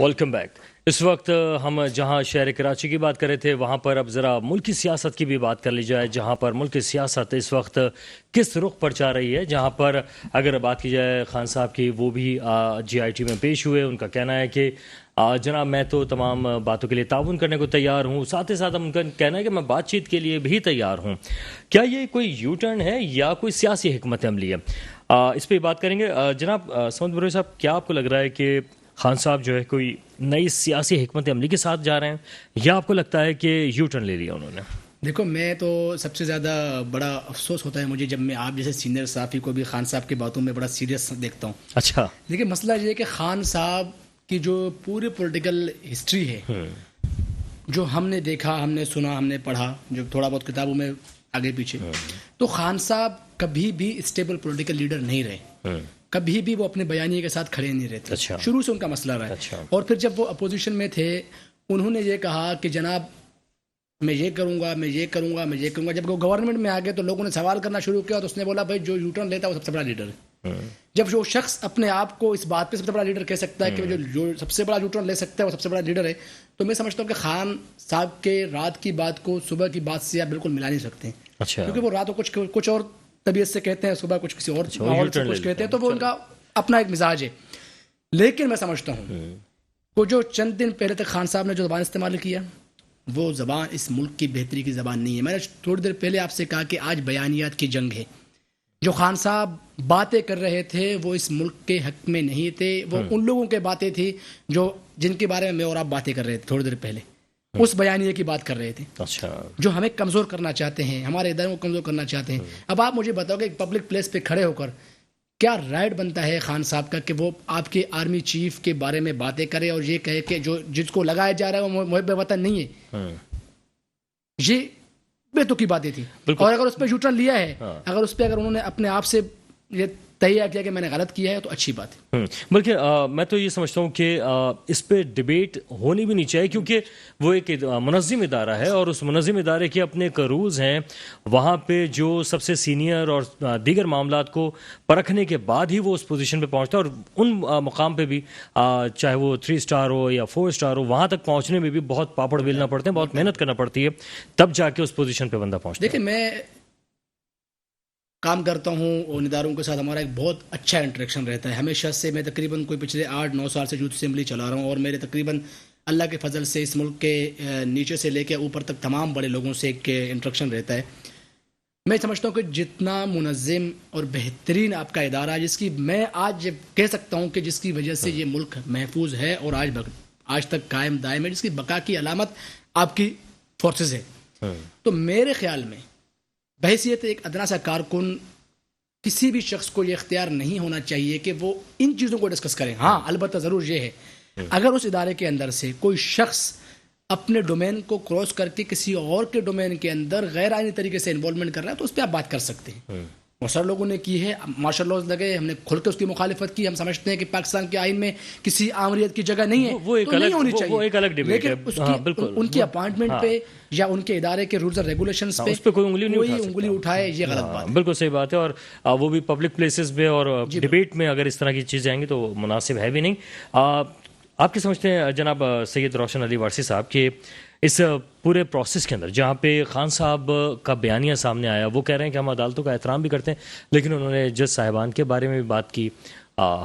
Welcome back. اس وقت ہم جہاں شہر کراچی کی بات کر رہے تھے وہاں پر اب ذرا ملکی سیاست کی بھی بات کر لی جائے، جہاں پر ملکی سیاست اس وقت کس رخ پر جا رہی ہے. جہاں پر اگر بات کی جائے خان صاحب کی، وہ بھی جی آئی ٹی میں پیش ہوئے. ان کا کہنا ہے کہ جناب میں تو تمام باتوں کے لیے تعاون کرنے کو تیار ہوں، ساتھ ہی ساتھ ان کا کہنا ہے کہ میں بات چیت کے لیے بھی تیار ہوں. کیا یہ کوئی یو ٹرن ہے یا کوئی سیاسی حکمت عملی ہے؟ اس پہ بات کریں گے. جناب سمد بروی صاحب، کیا آپ کو لگ رہا ہے کہ خان صاحب جو ہے کوئی نئی سیاسی حکمت عملی کے ساتھ جا رہے ہیں، یا آپ کو لگتا ہے کہ یو ٹرن لے لیا انہوں نے؟ دیکھو، میں تو سب سے زیادہ بڑا افسوس ہوتا ہے مجھے جب میں آپ جیسے سینئر صحافی کو بھی خان صاحب کی باتوں میں بڑا سیریس دیکھتا ہوں. اچھا، دیکھیے مسئلہ یہ ہے کہ خان صاحب کی جو پوری پولیٹیکل ہسٹری ہے، جو ہم نے دیکھا، ہم نے سنا، ہم نے پڑھا، جو تھوڑا بہت کتابوں میں آگے پیچھے، تو خان صاحب کبھی بھی اسٹیبل پولیٹیکل لیڈر نہیں رہے. کبھی بھی وہ اپنے بیانیے کے ساتھ کھڑے نہیں رہتے. شروع سے ان کا مسئلہ رہا ہے. اور پھر جب وہ اپوزیشن میں تھے انہوں نے یہ کہا کہ جناب میں یہ کروں گا، میں یہ کروں گا، میں یہ کروں گا. جب وہ گورنمنٹ میں آ گئے تو لوگوں نے سوال کرنا شروع کیا تو اس نے بولا بھائی جو یو ٹرن لیتا ہے وہ سب سے بڑا لیڈر ہے. جب جو شخص اپنے آپ کو اس بات پہ سب سے بڑا لیڈر کہہ سکتا ہے کہ جو سب سے بڑا یو ٹرن لے سکتا ہے وہ سب سے بڑا لیڈر ہے، تو میں سمجھتا ہوں کہ خان صاحب کے رات کی بات کو صبح کی بات سے آپ بالکل ملا نہیں سکتے. کیونکہ وہ رات کو کچھ اور طبیعت سے کہتے ہیں، صبح کچھ کسی اور ماحول سے کچھ کہتے ہیں، تو وہ ان کا اپنا ایک مزاج ہے. لیکن میں سمجھتا ہوں وہ جو چند دن پہلے تک خان صاحب نے جو زبان استعمال کیا وہ زبان اس ملک کی بہتری کی زبان نہیں ہے. میں نے تھوڑی دیر پہلے آپ سے کہا کہ آج بیانیات کی جنگ ہے. جو خان صاحب باتیں کر رہے تھے وہ اس ملک کے حق میں نہیں تھے، وہ ان لوگوں کے باتیں تھی جن کے بارے میں اور آپ باتیں کر رہے تھے تھوڑی دیر پہلے. اس بیانیے کی بات کر رہے تھے جو ہمیں کمزور کرنا چاہتے ہیں، ہمارے اداروں کو کمزور کرنا چاہتے ہیں. اب آپ مجھے بتاؤ کہ ایک پبلک پلیس پہ کھڑے ہو کر کیا رائٹ بنتا ہے خان صاحب کا کہ وہ آپ کے آرمی چیف کے بارے میں باتیں کرے اور یہ کہے کہ جو جس کو لگایا جا رہا ہے وہ محب وطن نہیں ہے؟ یہ بے تو کی باتیں تھی. اور اگر اس پہ یو ٹرن لیا ہے، اگر اس پہ اگر انہوں نے اپنے آپ سے یہ تہیہ کیا کہ میں نے غلط کیا ہے تو اچھی بات ہے. بلکہ میں تو یہ سمجھتا ہوں کہ اس پہ ڈیبیٹ ہونی بھی نہیں چاہیے، کیونکہ وہ ایک منظم ادارہ ہے اور اس منظم ادارے کے اپنے ایک رولز ہیں. وہاں پہ جو سب سے سینئر اور دیگر معاملات کو پرکھنے کے بعد ہی وہ اس پوزیشن پہ پہنچتا ہے، اور ان مقام پہ بھی چاہے وہ 3 اسٹار ہو یا 4 اسٹار ہو، وہاں تک پہنچنے میں بھی بہت پاپڑ بیلنا پڑتے ہیں، بہت محنت کرنا پڑتی ہے، تب جا کے اس پوزیشن پہ بندہ پہنچتا ہے. دیکھیں میں کام کرتا ہوں اور اداروں کے ساتھ ہمارا ایک بہت اچھا انٹریکشن رہتا ہے ہمیشہ سے. میں تقریباً کوئی پچھلے 8-9 سال سے یوتھ اسمبلی چلا رہا ہوں اور میرے تقریباً اللہ کے فضل سے اس ملک کے نیچے سے لے کے اوپر تک تمام بڑے لوگوں سے ایک انٹریکشن رہتا ہے. میں سمجھتا ہوں کہ جتنا منظم اور بہترین آپ کا ادارہ، جس کی میں آج کہہ سکتا ہوں کہ جس کی وجہ سے یہ ملک محفوظ ہے اور آج تک قائم دائم ہے، جس کی بقا کی علامت آپ کی فورسز ہے، تو میرے خیال میں بحیثیت ایک ادنا سا کارکن کسی بھی شخص کو یہ اختیار نہیں ہونا چاہیے کہ وہ ان چیزوں کو ڈسکس کریں. ہاں البتہ ضرور یہ ہے اگر اس ادارے کے اندر سے کوئی شخص اپنے ڈومین کو کراس کر کے کسی اور کے ڈومین کے اندر غیر آئینی طریقے سے انوالومنٹ کر رہا ہے تو اس پہ آپ بات کر سکتے ہیں. بہت سارے لوگوں نے کی ہے، مارشل لاز لگے، ہم نے کھل کے اس کی مخالفت کی. ہم سمجھتے ہیں کہ پاکستان کے آئین میں کسی آمریت کی جگہ نہیں ہے، وہ ایک نہیں ہونی چاہیے. وہ ایک الگ ڈیبیٹ ہے. ان کی اپائنٹمنٹ پہ یا ان کے ادارے کے رولز اور ریگولیشنز پہ کوئی انگلی اٹھائے، یہ غلط بات ہے. بالکل صحیح بات ہے. اور وہ بھی پبلک پلیسز میں اور ڈیبیٹ میں اگر اس طرح کی چیزیں آئیں گی تو مناسب ہے بھی نہیں. آپ کیا سمجھتے ہیں جناب سید روشن علی وارثی صاحب کہ اس پورے پروسیس کے اندر جہاں پہ خان صاحب کا بیانیہ سامنے آیا، وہ کہہ رہے ہیں کہ ہم عدالتوں کا احترام بھی کرتے ہیں، لیکن انہوں نے جج صاحبان کے بارے میں بھی بات کی،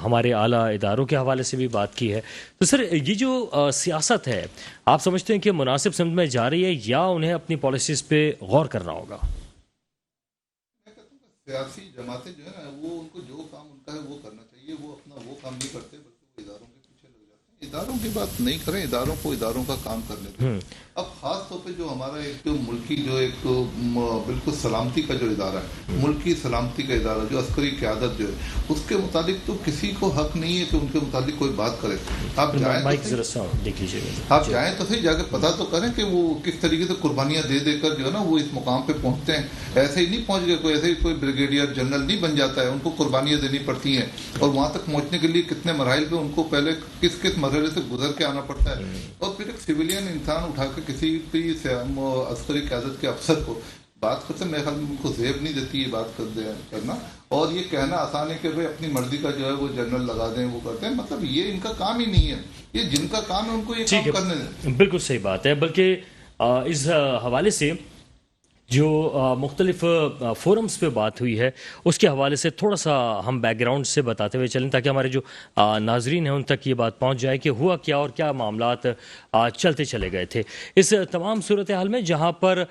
ہمارے اعلیٰ اداروں کے حوالے سے بھی بات کی ہے، تو سر یہ جو سیاست ہے آپ سمجھتے ہیں کہ مناسب سمت میں جا رہی ہے یا انہیں اپنی پالیسیز پہ غور کرنا ہوگا؟ میں کہتا ہوں کہ سیاسی جماعتیں جو ہے نا وہ ان کو جو کام ان کا ہے وہ کرنا چاہیے. وہ اپنا وہ کام نہیں کرتے بلکہ وہ اداروں کے پیچھے لگ جاتے ہیں. اداروں کی بات نہیں کریں، اداروں کو اداروں کا کام کرنے دیں. اب خاص طور پہ جو ہمارا ایک جو ملکی جو ایک بالکل سلامتی کا جو ادارہ ہے، ملکی سلامتی کا ادارہ جو عسکری قیادت جو ہے، اس کے متعلق تو کسی کو حق نہیں ہے کہ ان کے متعلق کوئی بات کرے. آپ جائیں تو صحیح، جا کے پتہ تو کریں کہ وہ کس طریقے سے قربانیاں دے دے کر جو ہے نا وہ اس مقام پہ پہنچتے ہیں. ایسے ہی نہیں پہنچ گئے کوئی، ایسے ہی کوئی بریگیڈیئر جنرل نہیں بن جاتا ہے. ان کو قربانیاں دینی پڑتی ہیں اور وہاں تک پہنچنے کے لیے کتنے مراحل پہ ان کو پہلے کس مرحلے سے گزر کے آنا پڑتا ہے. اور پھر ایک سویلین انسان اٹھا کے کسی بھی عسکری قیادت کے افسر کو بات کرتے ہیں، میرے خیال میں ان کو زیب نہیں دیتی یہ بات کرنا. اور یہ کہنا آسان ہے کہ بھائی اپنی مرضی کا جو ہے وہ جنرل لگا دیں، وہ کرتے ہیں، مطلب یہ ان کا کام ہی نہیں ہے. یہ جن کا کام ہے ان کو یہ کام کرنے دیں. بالکل صحیح بات ہے. بلکہ اس حوالے سے جو مختلف فورمز پہ بات ہوئی ہے اس کے حوالے سے تھوڑا سا ہم بیک گراؤنڈ سے بتاتے ہوئے چلیں تاکہ ہمارے جو ناظرین ہیں ان تک یہ بات پہنچ جائے کہ ہوا کیا اور کیا معاملات چلتے چلے گئے تھے اس تمام صورتحال میں، جہاں پر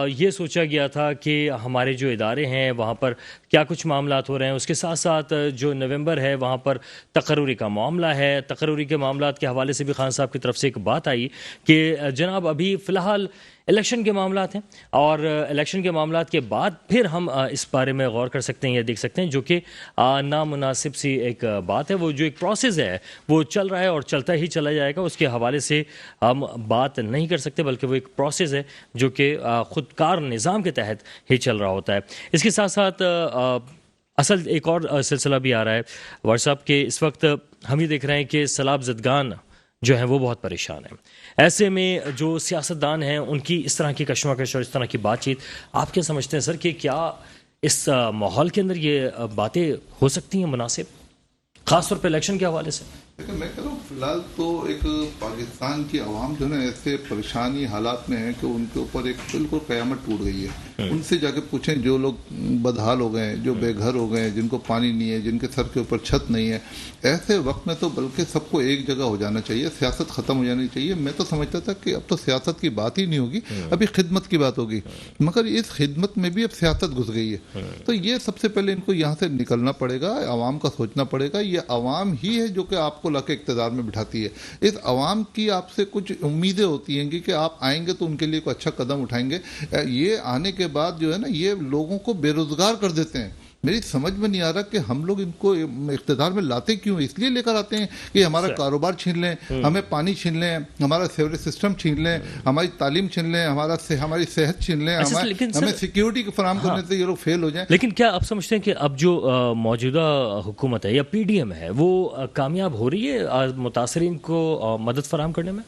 یہ سوچا گیا تھا کہ ہمارے جو ادارے ہیں وہاں پر کیا کچھ معاملات ہو رہے ہیں. اس کے ساتھ ساتھ جو نومبر ہے وہاں پر تقرری کا معاملہ ہے. تقرری کے معاملات کے حوالے سے بھی خان صاحب کی طرف سے ایک بات آئی کہ جناب ابھی فی الحال الیکشن کے معاملات ہیں اور الیکشن کے معاملات کے بعد پھر ہم اس بارے میں غور کر سکتے ہیں یا دیکھ سکتے ہیں، جو کہ نامناسب سی ایک بات ہے. وہ جو ایک پروسیس ہے وہ چل رہا ہے اور چلتا ہی چلا جائے گا. اس کے حوالے سے ہم بات نہیں کر سکتے بلکہ وہ ایک پروسیس ہے جو کہ خودکار نظام کے تحت ہی چل رہا ہوتا ہے. اس کے ساتھ ساتھ اصل ایک اور سلسلہ بھی آ رہا ہے واٹس ایپ کے. اس وقت ہم یہ دیکھ رہے ہیں کہ سیلاب زدگان جو ہیں وہ بہت پریشان ہیں. ایسے میں جو سیاستدان ہیں ان کی اس طرح کی کشمکش اور اس طرح کی بات چیت، آپ کیا سمجھتے ہیں سر کہ کیا اس ماحول کے اندر یہ باتیں ہو سکتی ہیں مناسب، خاص طور پہ الیکشن کے حوالے سے؟ لیکن میں کہہ رہا ہوں فی الحال تو ایک پاکستان کی عوام جو ہے نا ایسے پریشانی حالات میں ہے کہ ان کے اوپر ایک بالکل قیامت ٹوٹ گئی ہے. ان سے جا کے پوچھیں جو لوگ بدحال ہو گئے ہیں، جو بے گھر ہو گئے ہیں، جن کو پانی نہیں ہے، جن کے سر کے اوپر چھت نہیں ہے، ایسے وقت میں تو بلکہ سب کو ایک جگہ ہو جانا چاہیے، سیاست ختم ہو جانی چاہیے. میں تو سمجھتا تھا کہ اب تو سیاست کی بات ہی نہیں ہوگی، ابھی خدمت کی بات ہوگی، مگر اس خدمت میں بھی اب سیاست گھس گئی ہے. تو یہ سب سے پہلے ان کو یہاں سے نکلنا پڑے گا، عوام کا سوچنا پڑے گا. یہ عوام ہی ہے جو کہ آپ کو لا کے اقتدار میں بٹھاتی ہے. اس عوام کی آپ سے کچھ امیدیں ہوتی ہیں کہ آپ آئیں گے تو ان کے لیے کوئی اچھا قدم اٹھائیں گے. یہ آنے کے بعد جو ہے نا یہ لوگوں کو بے روزگار کر دیتے ہیں. میری سمجھ میں نہیں آ رہا کہ ہم لوگ ان کو اقتدار میں لاتے کیوں. اس لیے لے کر آتے ہیں کہ ہمارا کاروبار چھین لیں، ہمیں پانی چھین لیں، ہمارا سیوریج سسٹم چھین لیں، ہماری تعلیم چھین لیں، ہماری صحت چھین لیں، ہمیں سیکیورٹی فراہم کرنے سے یہ لوگ فیل ہو جائیں. لیکن کیا آپ سمجھتے ہیں کہ اب جو موجودہ حکومت ہے یا پی ڈی ایم ہے وہ کامیاب ہو رہی ہے متاثرین کو مدد فراہم کرنے میں؟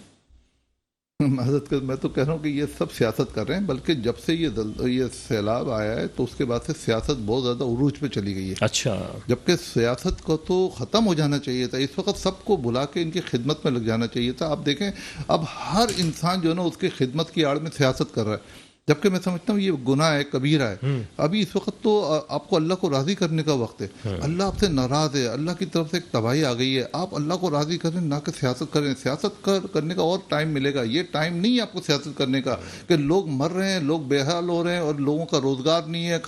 میں تو کہہ رہا ہوں کہ یہ سب سیاست کر رہے ہیں، بلکہ جب سے یہ سیلاب آیا ہے تو اس کے بعد سے سیاست بہت زیادہ عروج پہ چلی گئی ہے. اچھا، جبکہ سیاست کو تو ختم ہو جانا چاہیے تھا. اس وقت سب کو بلا کے ان کی خدمت میں لگ جانا چاہیے تھا. آپ دیکھیں اب ہر انسان جو ہے نا اس کی خدمت کی آڑ میں سیاست کر رہا ہے، جبکہ میں سمجھتا ہوں یہ گناہ ہے، کبیرہ ہے. ابھی اس وقت تو آپ کو اللہ کو راضی کرنے کا وقت ہے. اللہ آپ سے ناراض ہے، اللہ کی طرف سے ایک تباہی آ گئی ہے. آپ اللہ کو راضی کریں نہ کہ سیاست کریں. سیاست کرنے کا اور ٹائم ملے گا. یہ ٹائم نہیں ہے آپ کو سیاست کرنے کا کہ لوگ مر رہے ہیں، لوگ بے حال ہو رہے ہیں اور لوگوں کا روزگار نہیں ہے.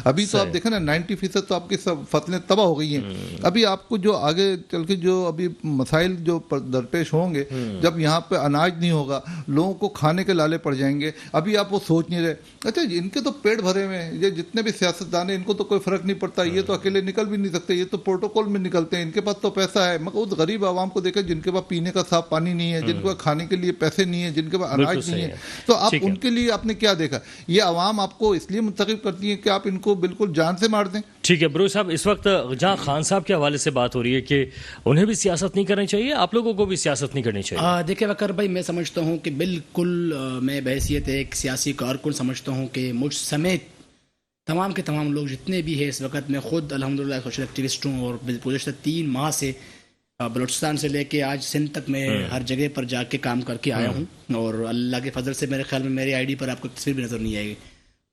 ابھی تو آپ دیکھیں نا 90% تو آپ کی سب فصلیں تباہ ہو گئی ہیں. ابھی آپ کو جو آگے چل کے جو ابھی مسائل جو درپیش ہوں گے، جب یہاں پہ اناج نہیں ہوگا، لوگوں کو کھانے کے لالے پڑ جائیں گے. ابھی آپ وہ سوچ نہیں رہے. اچھا ان کے تو پیٹ بھرے ہوئے ہیں، یہ جتنے بھی سیاستدان ہیں ان کو تو کوئی فرق نہیں پڑتا. یہ تو اکیلے نکل بھی نہیں سکتے، یہ تو پروٹوکول میں نکلتے ہیں. ان کے پاس تو پیسہ ہے، مگر اس غریب عوام کو دیکھیں جن کے پاس پینے کا صاف پانی نہیں ہے، جن کے پاس کھانے کے لیے پیسے نہیں ہیں، جن کے پاس اناج نہیں ہے. تو آپ ان کے لیے آپ نے کیا دیکھا؟ یہ عوام آپ کو اس لیے منتخب کرتی ہے کہ آپ ان کو بالکل جان سے مار دیں. ٹھیک ہے بروس صاحب، اس وقت جہاں خان صاحب کے حوالے سے بات ہو رہی ہے کہ انہیں بھی سیاست نہیں کرنی چاہیے، آپ لوگوں کو بھی سیاست نہیں کرنی چاہیے. دیکھیں وقار بھائی، میں سمجھتا ہوں کہ بالکل میں بحیثیت ایک سیاسی کارکن سمجھتا ہوں کہ مجھ سمیت تمام کے تمام لوگ جتنے بھی ہیں اس وقت، میں خود الحمدللہ سوشل ایکٹیوسٹ ہوں اور گزشتہ 3 ماہ سے بلوچستان سے لے کے آج سندھ تک میں ہر جگہ پر جا کے کام کر کے آیا ہوں. اور اللہ کے فضل سے میرے خیال میں میری آئی ڈی پر آپ کو تصویر بھی نظر نہیں آئے گی.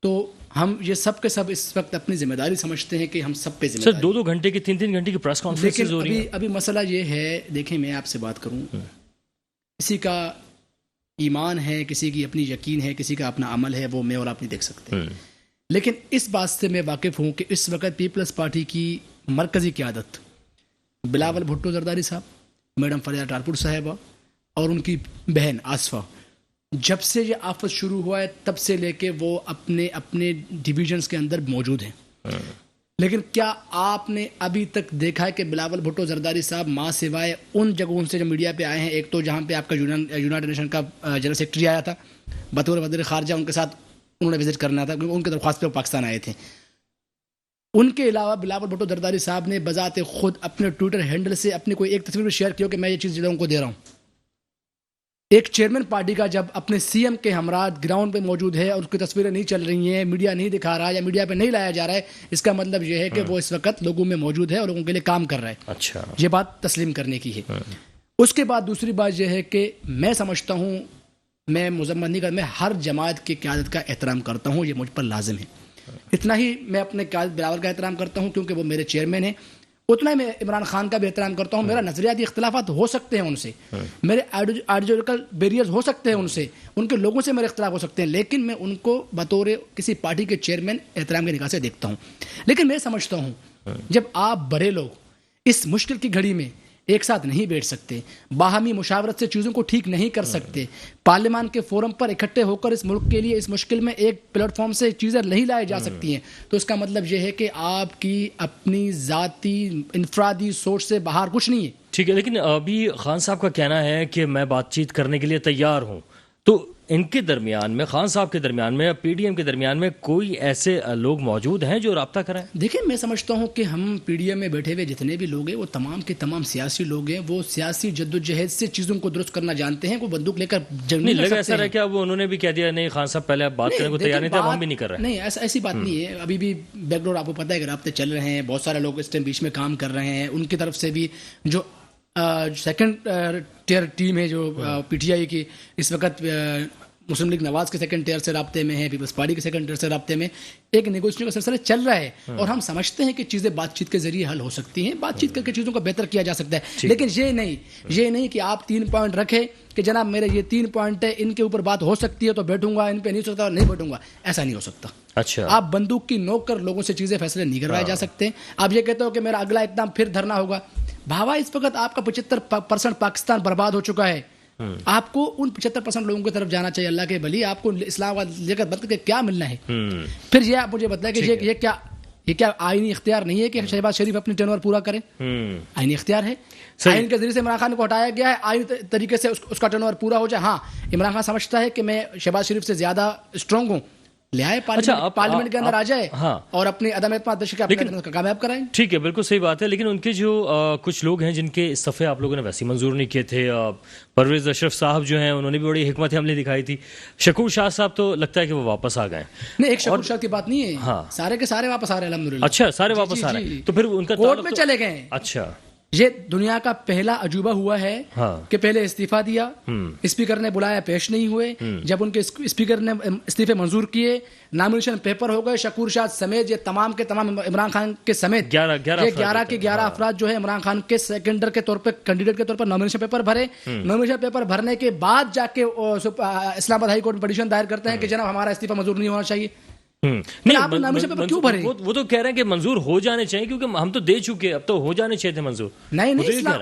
تو ہم یہ سب کے سب اس وقت اپنی ذمہ داری سمجھتے ہیں کہ ہم سب پہ ذمہ داری. سر 2 گھنٹے کی 3 گھنٹے کی پریس کانفرنسز ہو رہی ہیں. ابھی مسئلہ یہ ہے، دیکھیں میں آپ سے بات کروں، کسی کا ایمان ہے، کسی کی اپنی یقین ہے، کسی کا اپنا عمل ہے، وہ میں اور آپ نہیں دیکھ سکتے. لیکن اس بات سے میں واقف ہوں کہ اس وقت پیپلز پارٹی کی مرکزی قیادت بلاول بھٹو زرداری صاحب، میڈم فریدہ ٹارپور صاحبہ اور ان کی بہن آصفہ، جب سے یہ آفت شروع ہوا ہے تب سے لے کے وہ اپنے ڈویژنز کے اندر موجود ہیں. لیکن کیا آپ نے ابھی تک دیکھا ہے کہ بلاول بھٹو زرداری صاحب ماں سوائے ان جگہوں سے جو میڈیا پہ آئے ہیں، ایک تو جہاں پہ آپ کا یونائیٹڈ نیشن کا جنرل سیکرٹری آیا تھا بطور وزیر خارجہ، ان کے ساتھ انہوں نے وزٹ کرنا تھا کیونکہ ان کی درخواست پہ وہ پاکستان آئے تھے. ان کے علاوہ بلاول بھٹو زرداری صاحب نے بذات خود اپنے ٹویٹر ہینڈل سے اپنی کوئی ایک تصویر شیئر کی کہ میں یہ چیز لوگوں کو دے رہا ہوں. ایک چیئرمین پارٹی کا جب اپنے سی ایم کے ہمراہ گراؤنڈ پہ موجود ہے اور اس کی تصویریں نہیں چل رہی ہیں, میڈیا نہیں دکھا رہا یا میڈیا پہ نہیں لایا جا رہا ہے, اس کا مطلب یہ ہے کہ وہ اس وقت لوگوں میں موجود ہے اور لوگوں کے لیے کام کر رہا ہے. اچھا, یہ بات تسلیم کرنے کی ہے. اس کے بعد دوسری بات یہ ہے کہ میں سمجھتا ہوں, میں مذمت نہیں کرتا, میں ہر جماعت کی قیادت کا احترام کرتا ہوں, یہ مجھ پر لازم ہے. اتنا ہی میں اپنے قائد بلاول کا احترام کرتا ہوں کیونکہ وہ میرے چیئرمین ہیں, اتنا ہی میں عمران خان کا بھی احترام کرتا ہوں. میرا نظریاتی اختلافات ہو سکتے ہیں ان سے, میرے آئیڈیولوجیکل بیریئرز ہو سکتے ہیں ان سے, ان کے لوگوں سے میرے اختلاف ہو سکتے ہیں, لیکن میں ان کو بطور کسی پارٹی کے چیئرمین احترام کی نگاہ سے دیکھتا ہوں. لیکن میں سمجھتا ہوں جب آپ بڑے لوگ اس مشکل کی گھڑی میں ایک ساتھ نہیں بیٹھ سکتے, باہمی مشاورت سے چیزوں کو ٹھیک نہیں کر سکتے, پارلیمان کے فورم پر اکٹھے ہو کر اس ملک کے لیے اس مشکل میں ایک پلیٹ فارم سے چیزیں نہیں لائی جا سکتی ہیں, تو اس کا مطلب یہ ہے کہ آپ کی اپنی ذاتی انفرادی سوچ سے باہر کچھ نہیں ہے. ٹھیک ہے, لیکن ابھی خان صاحب کا کہنا ہے کہ میں بات چیت کرنے کے لیے تیار ہوں, تو ان کے درمیان میں, خان صاحب کے درمیان میں, پی ڈی ایم کے درمیان میں کوئی ایسے لوگ موجود ہیں جو رابطہ کریں؟ دیکھیں, میں سمجھتا ہوں کہ ہم پی ڈی ایم میں بیٹھے ہوئے جتنے بھی لوگ ہیں وہ تمام کے تمام سیاسی لوگ ہیں, وہ سیاسی جدوجہد سے چیزوں کو درست کرنا جانتے ہیں, وہ بندوق لے کر جنگ نہیں لڑ سکتے. ایسا رہا کیا وہ انہوں نے بھی کہہ دیا نہیں خان صاحب پہلے بات کرنے کو تیار نہیں تھے, اب ہم بھی نہیں کر رہے؟ نہیں, ایسی بات نہیں ہے. ابھی بھی بیک ڈور آپ کو پتہ ہے کہ رابطے چل رہے ہیں, بہت سارے لوگ اس ٹائم بیچ میں کام کر رہے ہیں. ان کی طرف سے بھی جو سیکنڈ ٹیئر ٹیم ہے جو پی ٹی آئی کی اس وقت مسلم لیگ نواز کے سیکنڈ ٹیئر سے رابطے میں ہے, پیپلز پارٹی کے سیکنڈ ٹیئر سے رابطے میں, ایک نیگوشیشن کا سلسلہ چل رہا ہے اور ہم سمجھتے ہیں کہ چیزیں بات چیت کے ذریعے حل ہو سکتی ہیں, بات چیت کر کے چیزوں کو بہتر کیا جا سکتا ہے. لیکن یہ نہیں کہ آپ 3 پوائنٹ رکھیں کہ جناب میرے یہ 3 پوائنٹ ہے, ان کے اوپر بات ہو سکتی ہے تو بیٹھوں گا, ان پہ نہیں ہو سکتا نہیں بیٹھوں گا, ایسا نہیں ہو سکتا. اچھا, آپ بندوق کی نوک کر لوگوں سے چیزیں فیصلے نہیں کروائے جا سکتے. آپ یہ کہتے ہو کہ میرا اگلا اقدام پھر دھرنا ہوگا, بھاوا اس وقت آپ کا 75% پاکستان برباد ہو چکا ہے. آپ کو ان 75% لوگوں کی طرف جانا چاہیے. اللہ کے بلی, آپ کو اسلام آباد لے کر بدل کے کیا ملنا ہے؟ پھر یہ آپ مجھے بتائیں کہ یہ کیا آئینی اختیار نہیں ہے کہ شہباز شریف اپنی ٹرن اوور پورا کرے؟ آئینی اختیار ہے. آئین کے ذریعے سے عمران خان کو ہٹایا گیا ہے, آئینی طریقے سے اس کا ٹرن اوور پورا ہو جائے. ہاں, عمران خان سمجھتا ہے کہ میں شہباز شریف سے زیادہ اسٹرانگ ہوں, لے آئے پارلیمنٹ کے اندر آ جائے اور اپنی عدم اعتماد کا کامیاب کرائیں. ٹھیک ہے, بالکل صحیح بات ہے. لیکن ان کے جو کچھ لوگ ہیں جن کے استعفے آپ لوگوں نے ویسے منظور نہیں کیے تھے, پرویز اشرف صاحب جو ہیں انہوں نے بھی بڑی حکمت عملی دکھائی تھی. شکور شاہ صاحب تو لگتا ہے کہ وہ واپس آ گئے. نہیں, ایک شکور شاہ کی بات نہیں ہے, سارے کے سارے واپس آ رہے ہیں الحمدللہ. اچھا, سارے واپس آ رہے ہیں, تو پھر ان کا کورٹ میں چلے گئے. اچھا, یہ دنیا کا پہلا عجوبہ ہوا ہے کہ پہلے استعفیٰ دیا, اسپیکر نے بلایا, پیش نہیں ہوئے. جب ان کے اسپیکر نے استعفے منظور کیے, نامنیشن پیپر ہو گئے, شکور شاہ سمیت یہ تمام کے تمام عمران خان کے سمیت 11 کے 11 افراد جو ہے عمران خان کے سیکنڈر کے طور پہ کینڈیڈیٹ کے طور پر نامنیشن پیپر بھرے. نامنیشن پیپر بھرنے کے بعد جا کے اسلام آباد ہائی کورٹ میں پٹیشن دائر کرتے ہیں کہ جناب ہمارا استعفیٰ منظور نہیں ہونا چاہیے. وہ تو کہہ رہے ہیں کہ منظور ہو جانے چاہیے کیونکہ ہم تو دے چکے, اب تو ہو جانے چاہیے تھے منظور. نہیں,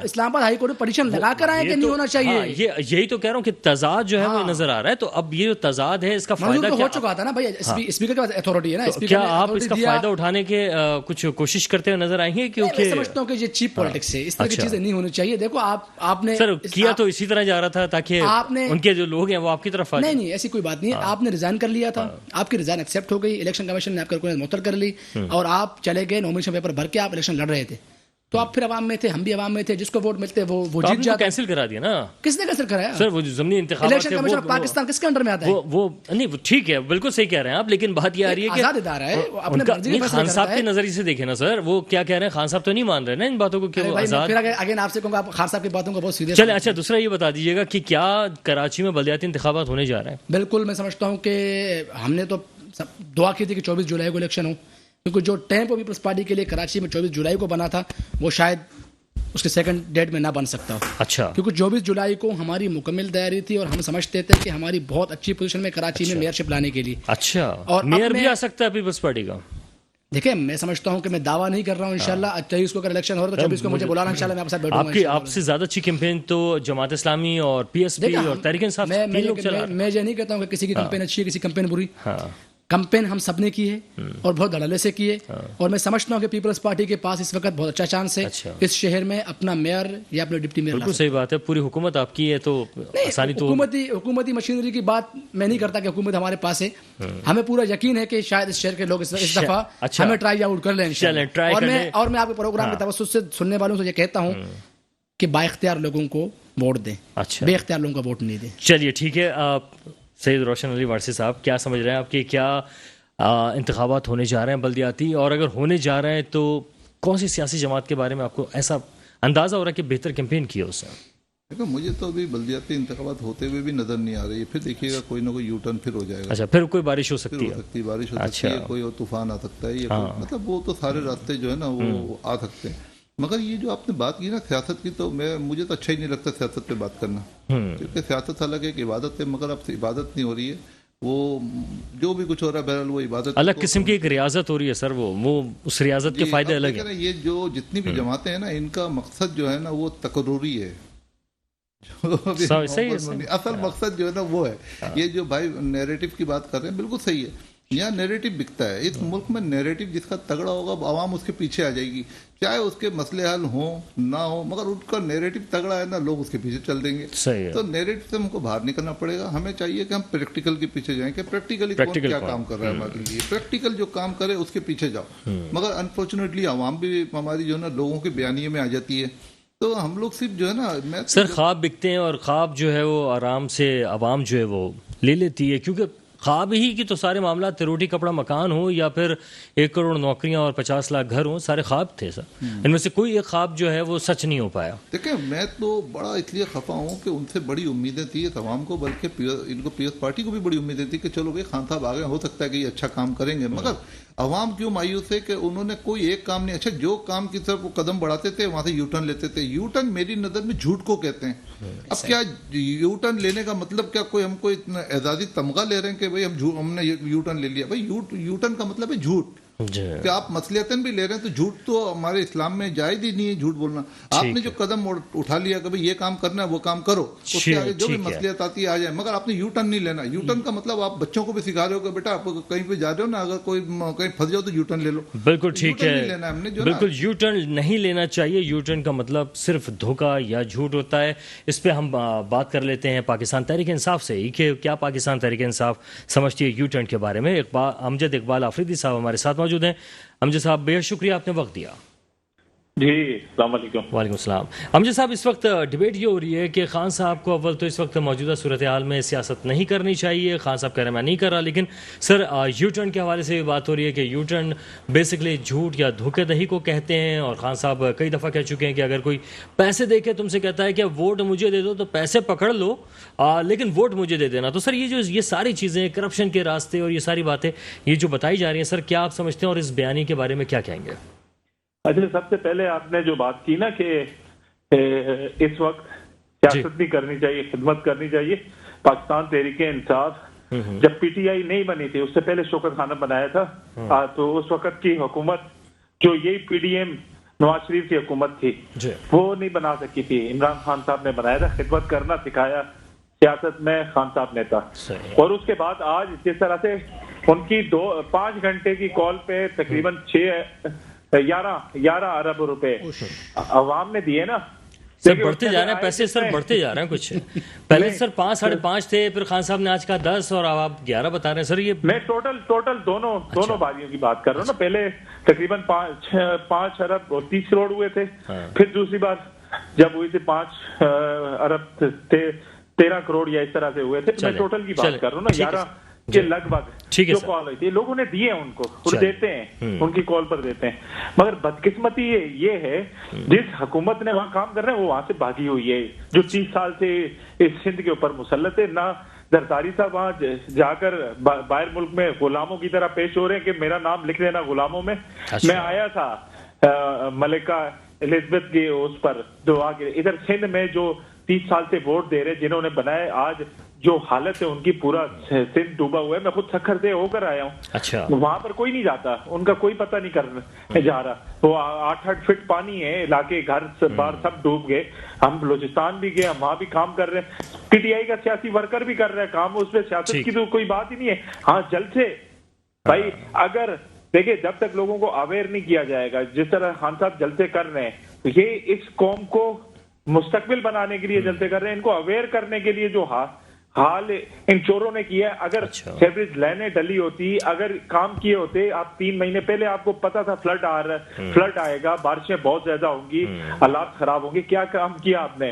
اسلام آباد ہائی کورٹ میں پٹیشن لگا کر آئے کہ نہیں ہونا چاہیے. یہی تو کہہ رہا ہوں کہ تضاد جو ہے وہ نظر آ رہا ہے. تو اب یہ جو تضاد ہے اس کا فائدہ ہو چکا تھا نا بھائی, اسپیکر کے پاس اتھارٹی ہے نا, کیا آپ اس کا فائدہ اٹھانے کے کچھ کوشش کرتے ہوئے نظر آئیں گے؟ کیونکہ میں سمجھتا ہوں کہ یہ چیپ پالیٹکس ہے, اس طرح کی چیزیں نہیں ہونی چاہیے. دیکھو آپ نے سر کیا تو اسی طرح جا رہا تھا تاکہ ان کے جو لوگ ہیں وہ آپ کی طرف. نہیں, ایسی کوئی بات نہیں ہے. آپ نے ریزائن کر لیا تھا, آپ کی ریزائن ایکسیپٹ ہو گئی, الیکشن کمیشن نے آپ کا معطل کر لی اور آپ چلے گئے نامنیشن پیپر بھر کے آپ الیکشن لڑ رہے تھے. تو آپ پھر عوام میں تھے, ہم بھی عوام میں تھے, جس کو ووٹ ملتے وہ جیت جاتا. کینسل کرا دیا نا. کس نے کینسل کرایا سر؟ وہ ضمنی انتخابات الیکشن کمیشن آف پاکستان کس کے انڈر میں آتا ہے؟ وہ نہیں, ٹھیک ہے, بالکل صحیح کہہ رہے ہیں آپ, لیکن بات یہ آ رہی ہے کہ آزاد ادارہ ہے, اپنے مرضی سے خان صاحب کے نظریے سے دیکھیں نا سر, وہ کیا کہہ رہے ہیں, خان صاحب تو نہیں مان رہے نا ان باتوں کو کہ وہ آزاد. پھر اگین آپ سے کہوں گا, آپ خان صاحب کی باتوں کو بہت سیریس. چلیں, اچھا دوسرا یہ بتا دیجیے گا کہ کیا کراچی میں بلدیاتی انتخابات ہونے جا رہے ہیں؟ بالکل, میں سمجھتا ہوں کہ ہم نے تو دعا کی تھی کہ 24 جولائی کو الیکشن ہو, کیونکہ جو ٹیمپو پیپلز پارٹی کے لیے کراچی میں 24 جولائی کو بنا تھا وہ شاید اس کے سیکنڈ ڈیٹ میں نہ بن سکتا. اچھا, کیونکہ 24 جولائی کو ہماری مکمل تیاری تھی اور ہم سمجھتے تھے کہ ہماری بہت اچھی پوزیشن میں کراچی میں میئرشپ لانے کے لیے. اچھا, اور میئر بھی آ سکتا ہے پیپلز پارٹی کا. دیکھیں, میں سمجھتا ہوں کہ میں دعویٰ نہیں کر رہا ہوں, انشاءاللہ 23 کو اگر الیکشن ہو رہا تو 24 کو مجھے بلانا, انشاءاللہ میں آپ کے ساتھ بیٹھوں گا. آپ سے زیادہ اچھی کیمپین تو جماعت اسلامی اور پی ایس پی اور تحریک انصاف. میں یہ نہیں کہتا ہوں کہ کسی کی کیمپین اچھی ہے کسی کیمپین بری. کمپین ہم سب نے کی ہے اور بہت دھڑلے سے کی ہے, اور میں سمجھتا ہوں کہ پیپلز پارٹی کے پاس اس وقت بہت اچھا چانس ہے اس شہر میں اپنا میئر یا اپنے ڈپٹی میئر. بالکل صحیح بات ہے, پوری حکومت آپ کی ہے تو آسانی تو. حکومتی مشینری کی بات میں نہیں کرتا کہ حکومت ہمارے پاس ہے, ہمیں پورا یقین ہے کہ شاید اس شہر کے لوگ اس دفعہ ہمیں ٹرائی آؤٹ کر لیں انشاءاللہ. اور میں آپ کے پروگرام کے توسط سے سننے والوں سے یہ کہتا ہوں کہ با اختیار لوگوں کو ووٹ دیں, اچھا بے اختیار لوگوں کا ووٹ نہیں دیں. چلیے ٹھیک ہے. سید روشن علی وارثی صاحب کیا سمجھ رہے ہیں آپ کہ کیا انتخابات ہونے جا رہے ہیں بلدیاتی, اور اگر ہونے جا رہے ہیں تو کون سی سیاسی جماعت کے بارے میں آپ کو ایسا اندازہ ہو رہا ہے کہ بہتر کیمپین کی ہے اس نے؟ دیکھو مجھے تو ابھی بلدیاتی انتخابات ہوتے ہوئے بھی نظر نہیں آ رہی ہے. پھر دیکھیے گا کوئی نہ کوئی یو ٹرن پھر ہو جائے گا. اچھا پھر کوئی بارش ہو سکتی ہے, بارش ہو سکتی ہے, کوئی اور طوفان آ سکتا ہے, مطلب وہ تو سارے راستے جو ہے نا وہ آ سکتے ہیں. مگر یہ جو آپ نے بات کی نا سیاست کی, تو مجھے تو اچھا ہی نہیں لگتا سیاست پہ بات کرنا, کیونکہ سیاست حالانکہ ایک عبادت ہے, مگر اب عبادت نہیں ہو رہی ہے. وہ جو بھی کچھ ہو رہا ہے بہرحال وہ عبادت الگ قسم کی ایک ریاضت ہو رہی ہے سر, وہ اس ریاضت کے فائدے الگ ہیں. یہ جو جتنی بھی جماعتیں ہیں نا ان کا مقصد جو ہے نا وہ تقرری ہے. اصل مقصد جو ہے نا وہ ہے. یہ جو بھائی نیریٹو کی بات کر رہے ہیں بالکل صحیح ہے. یہاں نیریٹو بکتا ہے اس ملک میں. نیریٹو جس کا تگڑا ہوگا عوام اس کے پیچھے آ جائے گی, چاہے اس کے مسئلے حل ہوں نہ ہو, مگر ان کا نیریٹو تگڑا ہے نا لوگ اس کے پیچھے چل دیں گے. تو نیریٹو سے ہم کو باہر نکلنا پڑے گا. ہمیں چاہیے کہ ہم پریکٹیکل کے پیچھے جائیں کہ پریکٹیکلی کون کیا کام کر رہا ہے ہمارے لیے. پریکٹیکل جو کام کرے اس کے پیچھے جاؤ. مگر انفارچونیٹلی عوام بھی ہماری جو ہے نا لوگوں کے بیانیے میں آ جاتی ہے. تو ہم لوگ صرف جو ہے نا سر خواب بکتے ہیں, اور خواب جو ہے وہ آرام سے عوام جو ہے وہ لے لیتی ہے, کیونکہ خواب ہی کی تو سارے معاملات روٹی کپڑا مکان ہو یا پھر 1 کروڑ نوکریاں اور 50 لاکھ گھر ہوں, سارے خواب تھے سر. ان میں سے کوئی ایک خواب جو ہے وہ سچ نہیں ہو پایا. دیکھیں میں تو بڑا اس لیے خفا ہوں کہ ان سے بڑی امیدیں تھی تمام کو, بلکہ ان کو پیس پارٹی کو بھی بڑی امیدیں تھی کہ چلو بھائی خان صاحب آگے ہو سکتا ہے کہ یہ اچھا کام کریں گے. مگر عوام کیوں مایوس ہے کہ انہوں نے کوئی ایک کام نہیں. اچھا جو کام کی طرف وہ قدم بڑھاتے تھے وہاں سے یو ٹرن لیتے تھے. یو ٹرن میری نظر میں جھوٹ کو کہتے ہیں. اب کیا یو ٹرن لینے کا مطلب کیا کوئی ہم کو اتنا اعزازی تمغہ لے رہے ہیں کہ بھائی ہم نے یو ٹرن لے لیا؟ بھائی یو ٹرن کا مطلب ہے جھوٹ. کہ آپ مصلحتاً بھی لے رہے ہیں تو جھوٹ تو ہمارے اسلام میں جائز ہی نہیں ہے جھوٹ بولنا. آپ نے جو قدم اٹھا لیا کہ بھئی یہ کام کرنا ہے وہ کام کرو, اس کے آگے جو بھی مصلحت آتی ہے آ جائے, مگر آپ نے یو ٹرن نہیں لینا. یو ٹرن کا مطلب آپ بچوں کو بھی سکھا رہے ہو کہ بیٹا آپ کہیں پہ جا رہے ہو نا, اگر کوئی کہیں پھنس جاؤ تو یو ٹرن لے لو. بالکل ٹھیک ہے, بالکل یو ٹرن نہیں لینا چاہیے. یو ٹرن کا مطلب صرف دھوکہ یا جھوٹ ہوتا ہے. اس پہ ہم بات کر لیتے ہیں پاکستان تحریک انصاف سے ہی کہ کیا پاکستان تحریک انصاف سمجھتی ہے یو ٹرن کے بارے میں. امجد اقبال آفریدی صاحب ہمارے ساتھ موجود ہیں. امجد صاحب بہت شکریہ آپ نے وقت دیا. جی السلام علیکم. وعلیکم السلام. امجد صاحب اس وقت ڈیبیٹ یہ ہو رہی ہے کہ خان صاحب کو اول تو اس وقت موجودہ صورتحال میں سیاست نہیں کرنی چاہیے. خان صاحب کہہ رہے ہیں میں نہیں کر رہا, لیکن سر یو ٹرن کے حوالے سے بات ہو رہی ہے کہ یو ٹرن بیسکلی جھوٹ یا دھوکے دہی کو کہتے ہیں. اور خان صاحب کئی دفعہ کہہ چکے ہیں کہ اگر کوئی پیسے دے کے تم سے کہتا ہے کہ ووٹ مجھے دے دو تو پیسے پکڑ لو لیکن ووٹ مجھے دے دینا. تو سر یہ ساری چیزیں کرپشن کے راستے اور یہ ساری باتیں یہ جو بتائی جا رہی ہیں, سر کیا آپ سمجھتے ہیں اور اس بیانی کے بارے میں کیا کہیں گے؟ اچھا سب سے پہلے آپ نے جو بات کی نا کہ اس وقت سیاست بھی کرنی چاہیے, خدمت کرنی چاہیے. پاکستان تحریک انصاف جب پی ٹی آئی نہیں بنی تھی, اس سے پہلے شوکت خانہ بنایا تھا, تو اس وقت کی حکومت جو یہی P D M Nawaz Sharif کی حکومت تھی وہ نہیں بنا سکی تھی. عمران خان صاحب نے بنایا تھا, خدمت کرنا سکھایا سیاست میں خان صاحب نے تھا. اور اس کے بعد آج جس طرح سے ان کی 5 گھنٹے کی کال پہ تقریباً 11 ارب روپے عوام نے دیے نا. سر بڑھتے جا رہے ہیں پیسے, سر بڑھتے جا رہے ہیں. کچھ پہلے سر 5 ساڑھے 5 تھے, پھر خان صاحب نے آج کہا 10 اور آپ 11 بتا رہے ہیں. سر یہ میں ٹوٹل دونوں باریوں کی بات کر رہا ہوں نا. پہلے تقریباً 5 ارب اور 30 کروڑ ہوئے تھے, پھر دوسری بار جب ہوئی تھی 5 ارب 13 کروڑ یا اس طرح سے ہوئے تھے. میں ٹوٹل کی بات کر رہا ہوں نا, 11 کے لگ بھگ جو کال ہوئی تھی لوگوں نے دیے ان کو, اور دیتے ہیں ان کی کال پر دیتے ہیں. مگر بدقسمتی یہ ہے جس حکومت نے وہاں کام کر رہے ہیں وہ وہاں سے بھاگی ہوئی ہے, جو 30 سال سے اس سندھ کے اوپر مسلط ہے. نہ زرداری صاحب وہاں جا کر باہر ملک میں غلاموں کی طرح پیش ہو رہے ہیں کہ میرا نام لکھ دینا غلاموں میں. میں آیا تھا ملکہ الزبتھ کی اس پر جو آگے ادھر سندھ میں جو 30 سال سے ووٹ دے رہے جنہوں نے بنائے, آج جو حالت ہے ان کی پورا سندھ ڈوبا ہوا ہے. میں خود سکھر سے ہو کر آیا ہوں. اچھا وہاں پر کوئی نہیں جاتا, ان کا کوئی پتہ نہیں کرنے جا رہا. وہ 8 فٹ پانی ہے, علاقے گھر بار سب ڈوب گئے. ہم بلوچستان بھی گئے, ہم وہاں بھی کام کر رہے ہیں. پی ٹی آئی کا سیاسی ورکر بھی کر رہے ہیں کام, اس پہ سیاست کی تو کوئی بات ہی نہیں ہے. ہاں جلد سے بھائی اگر دیکھیں جب تک لوگوں کو اویئر نہیں کیا جائے گا جس طرح خان صاحب جلسے کر رہے ہیں, یہ اس قوم کو مستقبل بنانے کے لیے جلسے کر رہے ہیں, ان کو اویئر کرنے کے لیے جو حال ان چوروں نے کیا ہے. اگر سیوریج لائنیں ڈلی ہوتی, اگر کام کیے ہوتے, آپ 3 مہینے پہلے آپ کو پتا تھا فلڈ آئے گا, بارشیں بہت زیادہ ہوں گی, حالات خراب ہوں گے, کیا کام کیا آپ نے؟